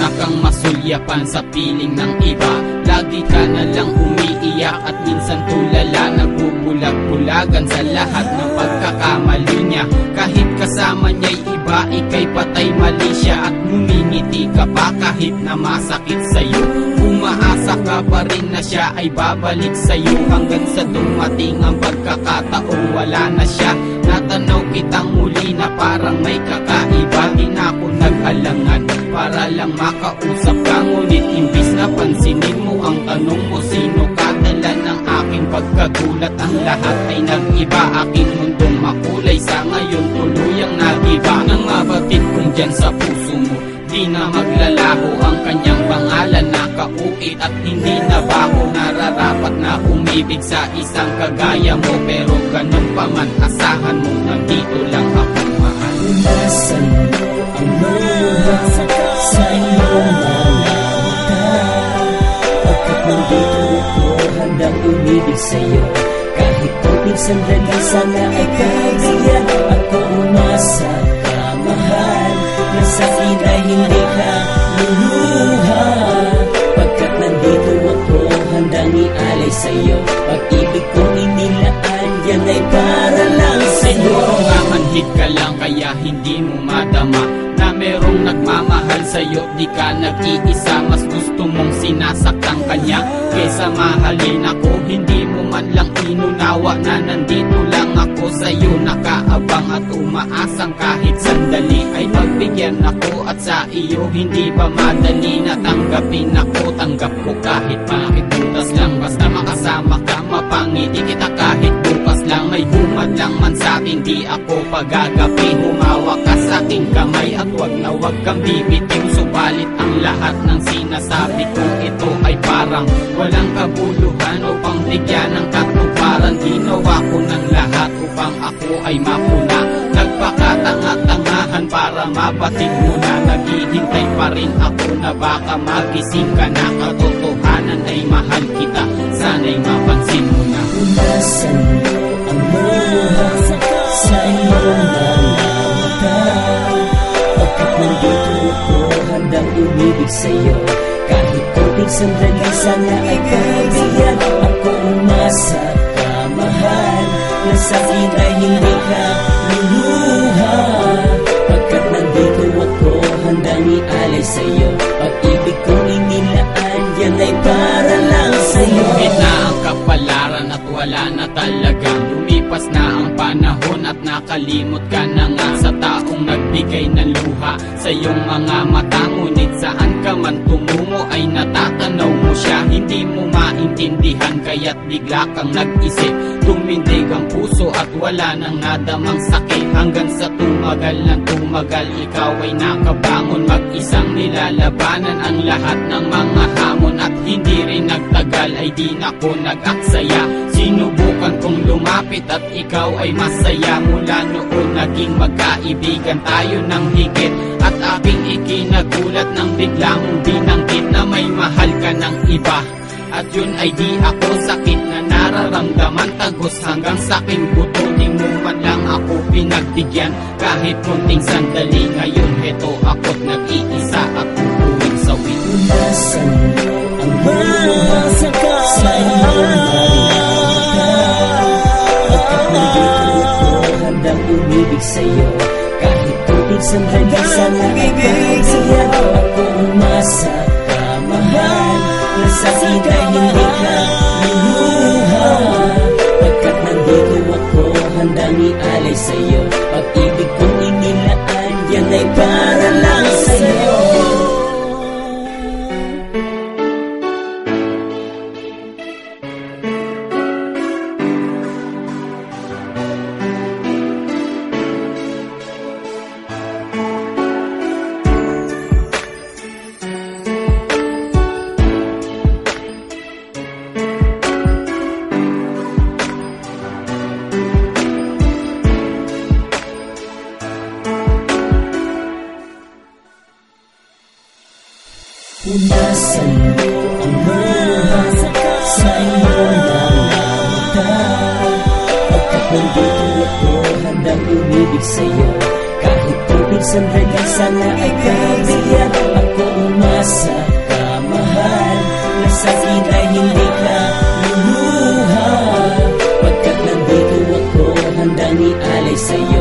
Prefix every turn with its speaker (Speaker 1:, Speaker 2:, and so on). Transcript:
Speaker 1: na kang masulyapan sa piling ng iba. Lagi ka na lang umiiyak at minsan tulala, nagbubulag-bulagan sa lahat ng pagkakamali niya. Kahit kasama niya'y iba, ika'y patay mali siya. At ngumingiti ka pa kahit na masakit sa'yo. Umaasa ka pa rin na siya ay babalik sa'yo, hanggang sa dumating ang pagkakataong wala na siya. Natanaw kitang muli na parang may kakaiba. Di na ako nag-alangan para lang makausap ka, ngunit imbis na pansinin mo ang tanong mo, sino ka? Dala ng aking pagkagulat, ang lahat ay nag-iba. Aking mundong makulay sa ngayon tuluyang nagiba. Nang mabatid kong dyan sa puso mo, di na maglalaho ang kanyang pangalan. Nakauit at hindi na ba ako nararapat na umibig sa isang kagaya mo? Pero ganun pa man, asahan mo nandito lang ako, mahal.
Speaker 2: Unasan mo ang luha sa iyong mga mata, pagkat nandito ako handang umibig sa'yo. Kahit konting sandali sana ay kaibigan, ako umasa ka, mahal, na sa akin ay hindi ka luluha. Pagkat nandito ako handang ialay sa'yo, pag-ibig kong inilaan yan ay para lang sa'yo.
Speaker 1: Mamanhid ka lang kaya hindi mo madama na merong nagmamahal sa'yo. Di ka nag-iisa, mas gusto mong sinasaktan kanya kesa mahalin ako. Hindi mo man lang inunawa na nandito lang ako sa'yo, nakaabang at umaasang kahit sandali ay pagbigyan ako. At sa iyo hindi ba madali na tanggapin ako? Tanggap ko kahit bakit butas lang, basta makasama ka, mapangiti kita kahit bukas lang. May humad lang man sa'kin, di ako pagagapi. Humawa ka sa'king kamay at wag na wag kang bibitiw. Subalit ang lahat ng sinasabi kong ito ay parang walang kabuluhan. Upang bigyan ng katuparan, ginawa ko ng lahat upang ako ay mapuna. Nagpakatanga-tangahan para mabatid mo na naghihintay pa rin ako na baka magising ka na. Katotohanan ay mahal kita, sana'y mapansin mo na.
Speaker 2: Unasan mo ang luha sa iyong mga mata, pagkat nandito ako handang umibig sa'yo. Kahit konting sandali sana ay kaibigan, ako umasa ka, mahal, na sa akin ay hindi ka luluha. Pagkat nandito ako handang ialay sa'yo, pag-ibig kong inilaan yan ay para lang sa'yo.
Speaker 1: Na ang kapalaran at wala na talaga, lumipas na ang panahon at nakalimot ka na nga sa taong nagbigay ng luha sa iyong mga mata. Ngunit saan ka man tumungo ay natatanaw mo siya. Hindi mo maintindihan kaya't bigla kang nag-isip. Tumindig ang puso at wala nang nadamang sakit, hanggang sa tumagal ng tumagal ikaw ay nakabangon. Mag-isang nilalabanan ang lahat ng mga hamon, at hindi rin nagtagal ay di na ko nag-aksaya. Sinubukan kong lumapit at ikaw ay masaya. Mula noon naging magkaibigan tayo ng higit, at aking ikinagulat nang bigla mong binanggit na may mahal ka ng iba. At yun ay di ako sakit na nararamdaman, tagos hanggang saking buto. Di mo man lang ako pinagbigyan kahit konting sandali. Ngayon heto ako't nag-iisa at uuwing sawi.
Speaker 2: Unasan mo ang luha sa iyong mga mata, pagkat nandito ako handang umibig sa'yo. Kahit konting sandali sana ay kaibigan, ako umasa ka, mahal, na sa akin ay hindi ka luluha. Pagkat nandito ako handang ialay sa'yo, pag-ibig kong inilaan yan ay para lang sa'yo. Unasan mo ang luha sa iyong mga mata, pagkat nandito ako handang umibig sa'yo. Kahit konting sandali sana ay kabigyan. Ako umasa ka, mahal, na sa'kin ay hindi ka luluha. Pagkat nandito ako, handang ialay sa'yo